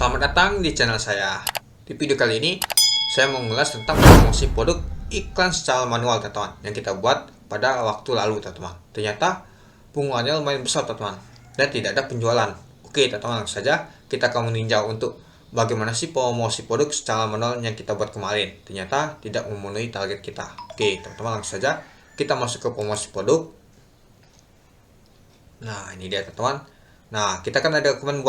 Selamat datang di channel saya. Di video kali ini, saya mau mengulas tentang promosi produk iklan secara manual, teman-teman, yang kita buat pada waktu lalu, teman-teman. Ternyata penggunaannya lumayan besar, teman-teman, dan tidak ada penjualan. Oke, teman-teman, langsung saja kita akan meninjau untuk bagaimana sih promosi produk secara manual yang kita buat kemarin. Ternyata tidak memenuhi target kita. Oke, teman-teman, langsung saja kita masuk ke promosi produk. Nah, ini dia, teman-teman. Nah, kita kan ada kemarin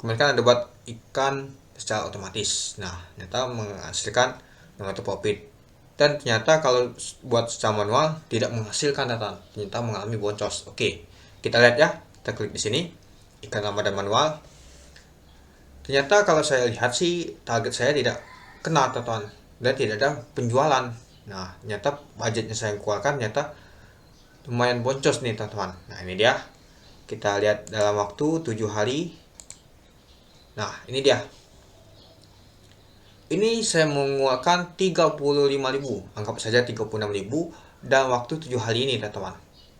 kan ada buat ikan secara otomatis. Nah, ternyata menghasilkan mengatur profit. Dan ternyata kalau buat secara manual tidak menghasilkan, teman-teman. Ternyata mengalami boncos. Oke, kita lihat ya. Kita klik di sini, ikan Ramadan manual. Ternyata kalau saya lihat sih target saya tidak kena, teman-teman, dan tidak ada penjualan. Nah, ternyata budgetnya saya keluarkan ternyata lumayan boncos nih, teman-teman. Nah, ini dia. Kita lihat dalam waktu 7 hari. Nah, ini dia. Ini saya mengeluarkan 35.000, anggap saja 36.000 dalam waktu 7 hari ini, teman-teman.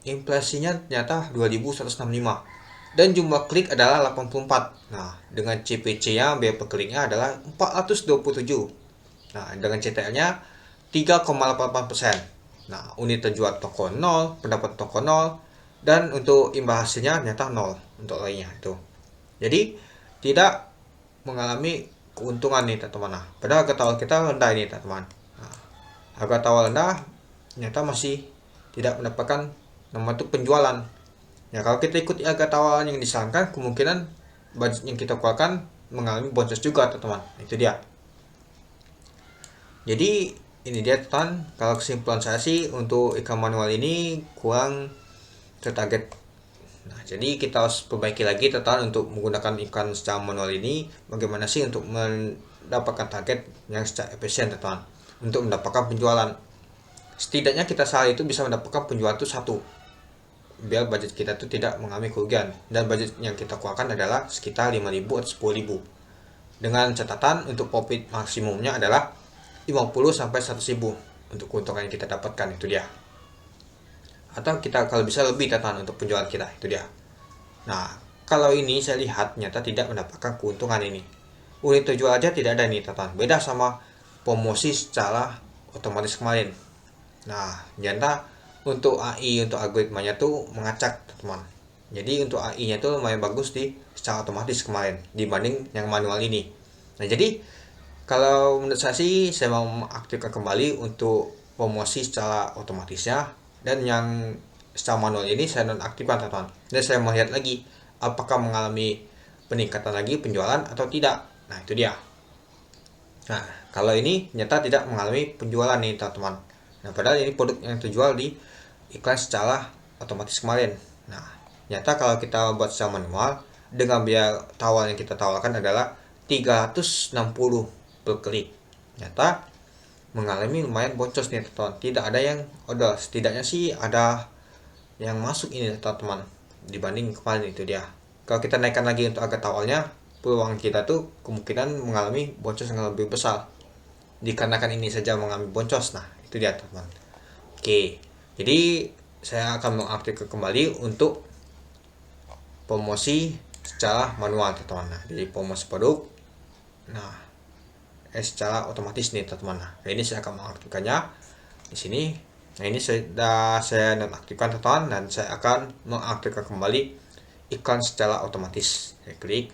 Impresinya ternyata 2.165 dan jumlah klik adalah 84. Nah, dengan CPC-nya, biaya per kliknya adalah 427. Nah, dengan CTR-nya 3,88%. Nah, unit terjual toko 0, pendapat toko 0, dan untuk imbal hasilnya ternyata 0 untuk lainnya itu. Jadi tidak mengalami keuntungan nih, teman-teman. Nah, padahal harga tawar kita rendah ini, teman-teman. Nah, harga tawar rendah ternyata masih tidak mendapatkan nomor itu penjualan. Ya, kalau kita ikuti harga tawar yang disarankan, kemungkinan budget yang kita keluarkan mengalami boncos juga, teman-teman. Itu dia. Jadi ini dia, teman. Kalau kesimpulan saya sih untuk ikan manual ini kurang tertarget. Nah, jadi kita harus perbaiki lagi, teman, untuk menggunakan ikan secara manual ini. Bagaimana sih untuk mendapatkan target yang secara efisien, teman, untuk mendapatkan penjualan. Setidaknya kita sehari itu bisa mendapatkan penjualan itu 1, biar budget kita itu tidak mengalami kerugian. Dan budget yang kita keluarkan adalah sekitar 5.000 atau 10.000. Dengan catatan untuk profit maksimumnya adalah 50 sampai 100.000 untuk keuntungan yang kita dapatkan, itu dia. Atau kita kalau bisa lebih, teman, untuk penjualan kita, itu dia. Nah, kalau ini saya lihat ternyata tidak mendapatkan keuntungan ini. Unit terjual aja tidak ada nih, teman. Beda sama promosi secara otomatis kemarin. Nah, ternyata untuk AI, untuk algoritmanya tuh mengacak, teman. Jadi untuk AI-nya tuh lumayan bagus di secara otomatis kemarin dibanding yang manual ini. Nah, jadi kalau menurut saya sih saya mau mengaktifkan kembali untuk promosi secara otomatisnya, dan yang secara manual ini saya nonaktifkan, teman-teman. Dan saya melihat lagi apakah mengalami peningkatan lagi penjualan atau tidak. Nah, itu dia. Nah, kalau ini ternyata tidak mengalami penjualan nih, teman-teman. Nah, padahal ini produk yang terjual di iklan secara otomatis kemarin. Nah, ternyata kalau kita buat secara manual dengan biaya tawar yang kita tawarkan adalah 360 per klik. Ternyata mengalami lumayan boncos nih, teman-teman. Tidak ada yang order. Setidaknya sih ada yang masuk ini, teman-teman, dibanding kemarin, itu dia. Kalau kita naikkan lagi untuk harga tawarnya, peluang kita tuh kemungkinan mengalami boncos yang lebih besar. Dikarenakan ini saja mengalami boncos. Nah, itu dia, teman-teman. Oke. Jadi saya akan mengaktifkan kembali untuk promosi secara manual, teman-teman. Nah, jadi promosi produk. Nah, secara otomatis nih, teman-teman. Nah, ini saya akan mengaktifkannya di sini. Nah, ini sudah saya nonaktifkan, teman-teman, dan saya akan mengaktifkan kembali iklan secara otomatis. Saya klik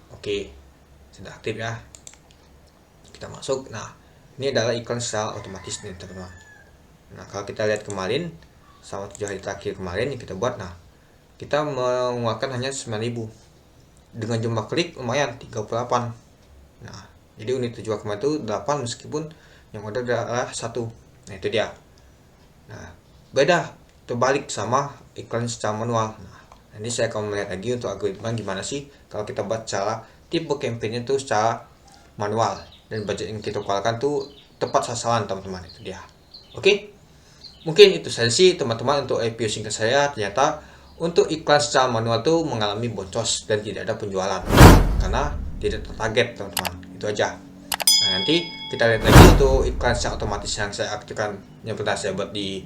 oke, sudah aktif ya. Kita masuk. Nah, ini adalah iklan secara otomatis nih, teman-teman. Nah, kalau kita lihat kemarin selama 7 hari terakhir kemarin yang kita buat, nah, kita mengeluarkan hanya 9.000 dengan jumlah klik lumayan 38. Nah, jadi unit terjual kemarin itu 8 meskipun yang order adalah 1. Nah, itu dia. Nah, beda terbalik sama iklan secara manual. Nah, ini saya akan melihat lagi untuk algoritma gimana sih kalau kita buat cara tipe campaign itu secara manual dan budget yang kita keluarkan tuh tepat sasaran, teman-teman. Itu dia. Oke. Mungkin itu saja sih, teman-teman, untuk review singkat saya. Ternyata untuk iklan secara manual tuh mengalami boncos dan tidak ada penjualan karena tidak tertarget, teman-teman. Itu aja. Nah, nanti kita lihat lagi untuk iklan secara otomatis yang saya aktifkan, yang pernah saya buat di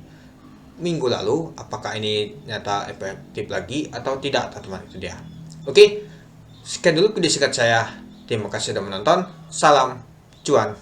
minggu lalu, apakah ini ternyata efektif lagi atau tidak, teman-teman. Itu dia. Oke, sekian dulu video singkat saya. Terima kasih sudah menonton. Salam cuan.